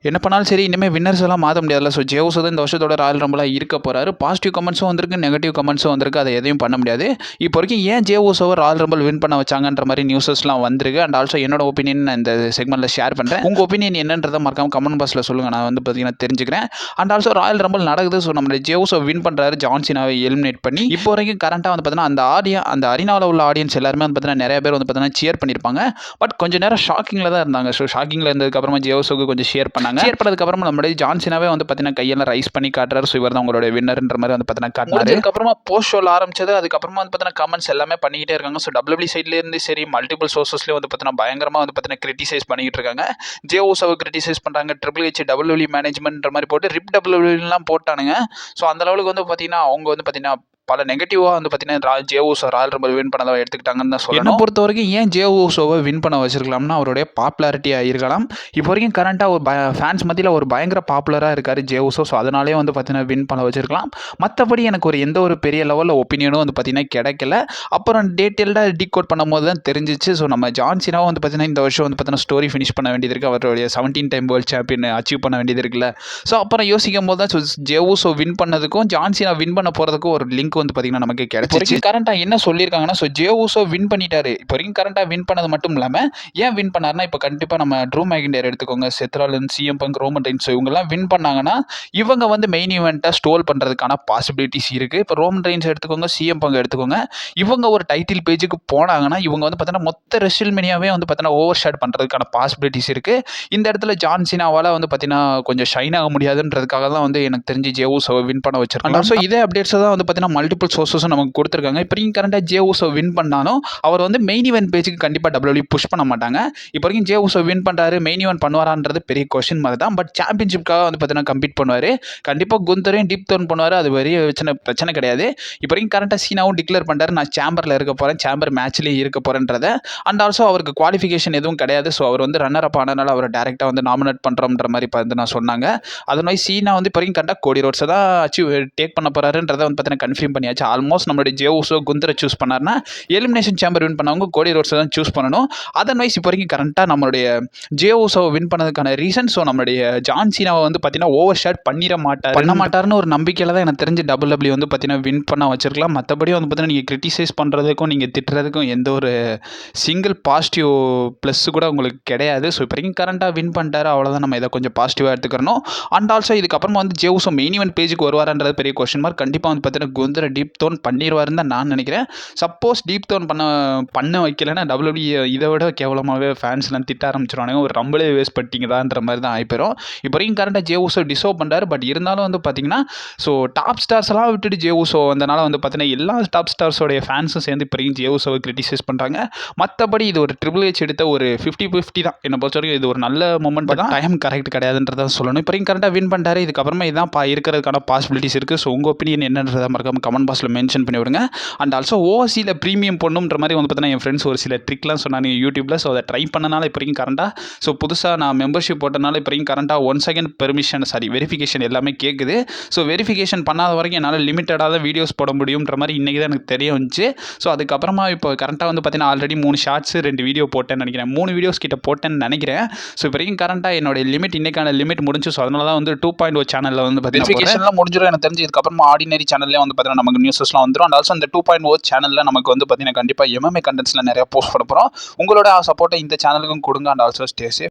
என்ன பண்ணாலும் சரி இனிமேல் வின்னர்ஸ் எல்லாம் மாற்ற முடியாதுல்ல. ஸோ ஜே உசோ தான் இந்த வருஷத்தோட ராயல் ரம்பிளாக இருக்க போகிறாரு. பாசிட்டிவ் கமெண்ட்ஸும் வந்திருக்கு, நெகட்டிவ் கமெண்ட்ஸும் வந்திருக்கு. அதை எதையும் பண்ண முடியாது. இப்போ வரைக்கும் ஏன் ஜே உசோவை ராயல் ரம்பிள் வின் பண்ண வச்சாங்கன்ற மாதிரி நியூஸஸ்லாம் வந்திருக்கு. அண்ட் ஆல்சோ என்னோட ஒப்பீனியன் நான் இந்த செக்மெண்ட்டில் ஷேர் பண்ணுறேன். உங்கள் ஒப்பீனியன் என்னன்றதை மறக்காம கமெண்ட் பாக்ஸில் சொல்லுங்கள். நான் வந்து பார்த்தீங்கன்னா தெரிஞ்சுக்கிறேன். அண்ட் ஆல்சோ ராயல் ரம்பிள் நடக்குது. ஸோ நம்ம ஜே உசோ வின் பண்ணுறாரு ஜான் சீனாவை எலிமினேட் பண்ணி. இப்போ வரைக்கும் கரண்ட்டாக வந்து பார்த்தீங்கன்னா அந்த அரினாவில் உள்ள ஆடியன்ஸ் எல்லாருமே வந்து பார்த்தீங்கன்னா நிறைய பேர் வந்து பார்த்தீங்கன்னா சியர் பண்ணியிருப்பாங்க. பட் கொஞ்சம் நேரம் ஷாக்கிங்கில் தான் இருந்தாங்க. ஸோ ஷாக்கிங்கில் இருந்ததுக்கப்புறமா ஜே உசோக்கு கொஞ்சம் ஷேர் பண்ணாங்க. ஷேர் பண்ணதுக்கப்புறமா நம்மளுடைய ஜான் சீனாவே வந்து பார்த்தீங்கன்னா கையெல்லாம் ரைஸ் பண்ணி காட்டுறாரு. ஸோ இவர் தான் உங்களோட வின்னர்ன்ற மாதிரி வந்து பார்த்தீங்கன்னா காட்டுறாரு. அதுக்கப்புறமா போஸ்ட் ஷோவில் ஆரம்பிச்சது. அதுக்கப்புறமா வந்து பார்த்தீங்கன்னா கமெண்ட்ஸ் எல்லாமே பண்ணிக்கிட்டே இருக்காங்க. ஸோ டபிள்யூபி சைட்லேருந்து சரி மல்டிபிள் சோர்சஸ்லேயே வந்து பார்த்தீங்கன்னா பயங்கரமாக வந்து பார்த்தீங்கன்னா கிரிட்டிசைஸ் பண்ணிக்கிட்டு இருக்காங்க. ஜே உசோவை கிரிட்டிசைஸ் பண்ணுறாங்க. ட்ரிபிள் ஹெச் டபிள்யூபி மேனேஜ்மெண்ட்ன்ற மாதிரி போட்டு ரிப் டபிள்யூபிலாம் போட்டானுங்க. ஸோ அந்த லெவலுக்கு வந்து பார்த்தீங்கன்னா அவங்க வந்து பார்த்தீங்கன்னா பல நெகட்டிவாக வந்து பார்த்தீங்கன்னா ஜே உசோ ராயல் ரம்பிள் வின் பண்ணதை எடுத்துக்கிட்டாங்கன்னு தான் சொல்லணும். என்னை பொறுத்த வரைக்கும் ஏன் ஜே உசோவை வின் பண்ண வச்சிருக்கலாம்னா அவருடைய பாப்புலாரிட்டியாக இருக்கலாம். இப்போ வரைக்கும் கரண்ட்டாக ஒரு ஃபேன்ஸ் மத்தியில் ஒரு பயங்கர பாப்புலராக இருக்கார் ஜே உசோ. ஸோ அதனாலே வந்து பார்த்தீங்கன்னா வின் பண்ண வச்சிருக்கலாம். மற்றபடி எனக்கு ஒரு எந்த ஒரு பெரிய லெவலில் ஒப்பீனியனும் வந்து பார்த்தீங்கன்னா கிடைக்கல. அப்புறம் டீட்டெயில்டாக டீகோட் பண்ணும்போது தான் தெரிஞ்சிச்சு. ஸோ நம்ம ஜான் சீனாவும் வந்து பார்த்தீங்கன்னா இந்த வருஷம் வந்து பார்த்தீங்கன்னா ஸ்டோரி ஃபினிஷ் பண்ண வேண்டியது இருக்குது. அவருடைய 17 டைம் வேர்ல்டு சாம்பியன் அச்சீவ் பண்ண வேண்டியது இருக்குல்ல. ஸோ அப்புறம் யோசிக்கும் போது தான் ஜே உசோ வின் பண்ணதுக்கும் ஜான் சீனா வின் பண்ண போகிறதுக்கும் ஒரு லிங்க் வந்து பார்த்தீங்கன்னா நமக்கு கிடைச்சிச்சு. கரண்ட்டாக என்ன சொல்லியிருக்காங்கன்னா ஸோ ஜே உசோ வின் பண்ணிட்டாரு. இப்போ வரைக்கும் கரண்ட்டாக வின் பண்ணது மட்டும் இல்லாமல் ஏன் வின் பண்ணாருன்னா இப்போ கண்டிப்பாக நம்ம ட்ரூ மேக்கிண்டர் எடுத்துக்கோங்க, செத் ராலின்ஸ், சிஎம் பங்க், ரோமன் ரெயின்ஸ் இவங்கெல்லாம் வின் பண்ணாங்கன்னா இவங்க வந்து மெயின் ஈவெண்ட்டை ஸ்டோல் பண்ணுறதுக்கான பாசிபிலிட்டிஸ் இருக்குது. இப்போ ரோமன் ரெயின்ஸ் எடுத்துக்கோங்க, சிஎம் பங்க் எடுத்துக்கோங்க. இவங்க ஒரு டைட்டில் பேஜுக்கு போனாங்கன்னா இவங்க வந்து பார்த்தீங்கன்னா மொத்த ரெஸ்ல்மேனியாவே வந்து பார்த்தீங்கன்னா ஓவர் ஷேட் பண்ணுறதுக்கான பாசிபிலிட்டிஸ் இருக்குது. இந்த இடத்துல ஜான் சீனாவால் வந்து பார்த்தீங்கன்னா கொஞ்சம் ஷைன் ஆக முடியாதுன்றதுக்காக தான் வந்து எனக்கு தெரிஞ்சு ஜே உசோவை வின் பண்ண வச்சிருக்காங்க. ஸோ இதே அப்டேட்ஸ் தான் வந்து பார்த்தீங்கன்னா மல்டிபிள் சோர்ஸஸும் நமக்கு கொடுத்துருக்காங்க. இப்போ வரைக்கும் கரண்ட்டாக ஜே உசோ வின் பண்ணாலும் அவர் வந்து மெயின் ஈவென்ட் பேஜுக்கு கண்டிப்பாக டபிள்யூபி புஷ் பண்ண மாட்டாங்க. இப்போ வரைக்கும் ஜே உசோ வின் பண்ணுறாரு, மெயின் ஈவென்ட் பண்ணுவாரான்றது பெரிய கொஸ்டின் மாதிரி தான். பட் சாம்பியன்ஷிப்காக வந்து பார்த்தீங்கன்னா கம்பீட் பண்ணுவார். கண்டிப்பாக குந்தரையும் டீப் டோன் பண்ணுவார். அது பெரிய பிரச்சனை கிடையாது. இப்போ வரைக்கும் கரண்ட்டாக சீனாவும் டிக்ளேர் பண்ணுறாரு, நான் சேம்பரில் இருக்க போகிறேன், சேம்பர் மேட்ச்லேயே இருக்க போகிறேன்றத. அண்ட் ஆல்சோ அவருக்கு குவாலிஃபிகேஷன் எதுவும் கிடையாது. ஸோ அவர் வந்து ரன்னர் அப் ஆனதுனால அவர் டேரெக்டாக வந்து நாமினேட் பண்ணுறோம்ன்ற மாதிரி வந்து நான் சொன்னாங்க. அதனால சீனா வந்து இப்போ வரைக்கும் கரெக்டாக கோடி ரோட்ஸை தான் டேக் பண்ண போகிறாருன்றதை வந்து பார்த்தீங்கன்னா கன்ஃபார்ம் பண்ணியாச்சு. ஆல்மோஸ்ட் நம்மளுடைய ஜே உசோ குந்தரை சூஸ் பண்ணார்னா எலிமினேஷன் சேம்பர் வின் பண்ணவங்க கோடி ரோட்ஸை தான் சூஸ் பண்ணணும். அதர்வைஸ் இப்போ வரைக்கும் கரெக்டாக நம்மளுடைய ஜே உசோ வின் பண்ணதுக்கான ரீசன் ஸோ நம்மளுடைய ஜான் சீனாவை வந்து பார்த்தீங்கன்னா ஓவர் ஷேட் பண்ண மாட்டாருன்னு ஒரு நம்பிக்கையில் தான் எனக்கு தெரிஞ்சு டபிள்யூ வந்து பார்த்தீங்கன்னா வின் பண்ண வச்சிருக்கலாம். மற்றபடி வந்து பார்த்தீங்கன்னா நீங்கள் கிரிட்டிசைஸ் பண்ணுறதுக்கும் நீங்கள் திட்டுறதுக்கும் எந்த ஒரு சிங்கிள் பாசிட்டிவ் ப்ளஸ் கூட உங்களுக்கு கிடையாது. ஸோ இப்போ வரைக்கும் கரண்ட்டாக வின் பண்ணிட்டாரு, அவ்வளோதான். நம்ம இதை கொஞ்சம் பாசிட்டிவாக எடுத்துக்கிறணும். அண்ட் ஆல்சோ இதுக்கப்புறமா வந்து ஜே உசோ மெயின் ஈவென்ட் பேஜுக்கு வருவாரான்றது பெரிய கொஸ்டின் மார்க். கண்டிப்பாக வந்து பார்த்தீங்கன்னா குந்தரை டீப் டோன் பண்ணிடுவாருன்னு தான் நான் நினைக்கிறேன். சப்போஸ் டீப் டோன் பண்ண வைக்கலைன்னா டபிள்யூபி இதை விட கேவலமாகவே ஃபேன்ஸ்லாம் திட்ட ஆரம்பிச்சிருவானுங்க. ஒரு ரம்பிளே வேஸ்ட் பண்ணிட்டீங்கதான்ற மாதிரி தான் ஆகிப்போம். இப்போ வரைக்கும் கரண்ட்டாக ஜே உசோ டிசர்வ் பண்ணுறாரு. பட் இருந்தாலும் வந்து பார்த்தீங்கன்னா ஸோ டாப் ஸ்டார்ஸ் எல்லாம் விட்டுட்டு ஜே உசோ வந்தனால வந்து பார்த்தீங்கன்னா எல்லா டாப் ஸ்டார்ஸோடைய ஃபேன்ஸும் சேர்ந்து இப்போ வரைக்கும் ஜே உசோவை கிரிட்டிசைஸ் பண்ணுறாங்க. மற்றபடி இது ஒரு ட்ரிபிள் ஹெச் எடுத்த ஒரு 50-50 தான். என்னை பொறுத்த வரைக்கும் இது ஒரு நல்ல மூமெண்ட் தான். டைம் கரெக்ட் கிடையாதுன்றதான் சொல்லணும். இப்போ வரைக்கும் கரெக்டாக வின் பண்ணிட்டாரு. இதுக்கப்புறமா இதுதான் இருக்கிறதுக்கான பாசிபிலிட்டிஸ் இருக்குது. ஸோ உங்கள் ஒப்பீனியன் என்னன்றதை மறக்காம கமெண்ட் பாக்ஸில் மென்ஷன் பண்ணி விடுங்க. அண்ட் ஆல்சோ ஓசியில் ப்ரீமியம் பண்ணுன்ற மாதிரி வந்து பார்த்தீங்கன்னா என் ஃப்ரெண்ட்ஸ் ஒரு சில ட்ரிக்லாம் சொன்னாங்க யூடியூப்பில். ஸோ அதை ட்ரை பண்ணனால இப்போ வரைக்கும் கரண்ட்டாக ஸோ புதுசாக நான் மெம்பர்ஷிப் போட்டனால இப்போ வரைக்கும் கரண்ட்டாக 1 செகண்ட் பெர்மிஷன் வெரிஃபிகேஷன் எல்லாமே கேட்குது. ஸோ வெரிஃபிகேஷன் பண்ணாத வரைக்கும் என்னால் லிமிட்டடாக தான் வீடியோஸ் போட முடியுன்ற மாதிரி இன்றைக்கி தான் எனக்கு தெரிய வந்துச்சு. ஸோ அதுக்கப்புறமா இப்போ கரண்ட்டாக வந்து பார்த்தீங்கன்னா ஆல்ரெடி 3 ஷார்ட்ஸ் 2 வீடியோ போட்டேன்னு நினைக்கிறேன். 3 வீடியோஸ் கிட்ட போட்டேன்னு நினைக்கிறேன். ஸோ இப்போ வரைக்கும் கரண்ட்டாக என்னோட லிமிட் இன்னைக்கான லிமிட் முடிஞ்சு. ஸோ அதனால தான் வந்து 2.0 சேனலில் வந்து வெரிஃபிகேஷன்லாம் முடிஞ்சிடும் எனக்கு தெரிஞ்சு. இதுக்கப்புறமா ஆர்டினரி சேனல்லே வந்து பார்த்தீங்கன்னா நமக்கு நியூஸஸ்லாம் வந்துடும். அண்ட் ஆல்சோ அந்த 2.0 சேனலில் நமக்கு வந்து பார்த்தீங்கன்னா கண்டிப்பாக எம்எம்ஏ கண்டென்ட்ஸில் நிறையா போஸ்ட் பண்ண போகிறோம். உங்களோட சப்போர்ட்டை இந்த சேனலுக்கும் கொடுங்க. And also stay safe.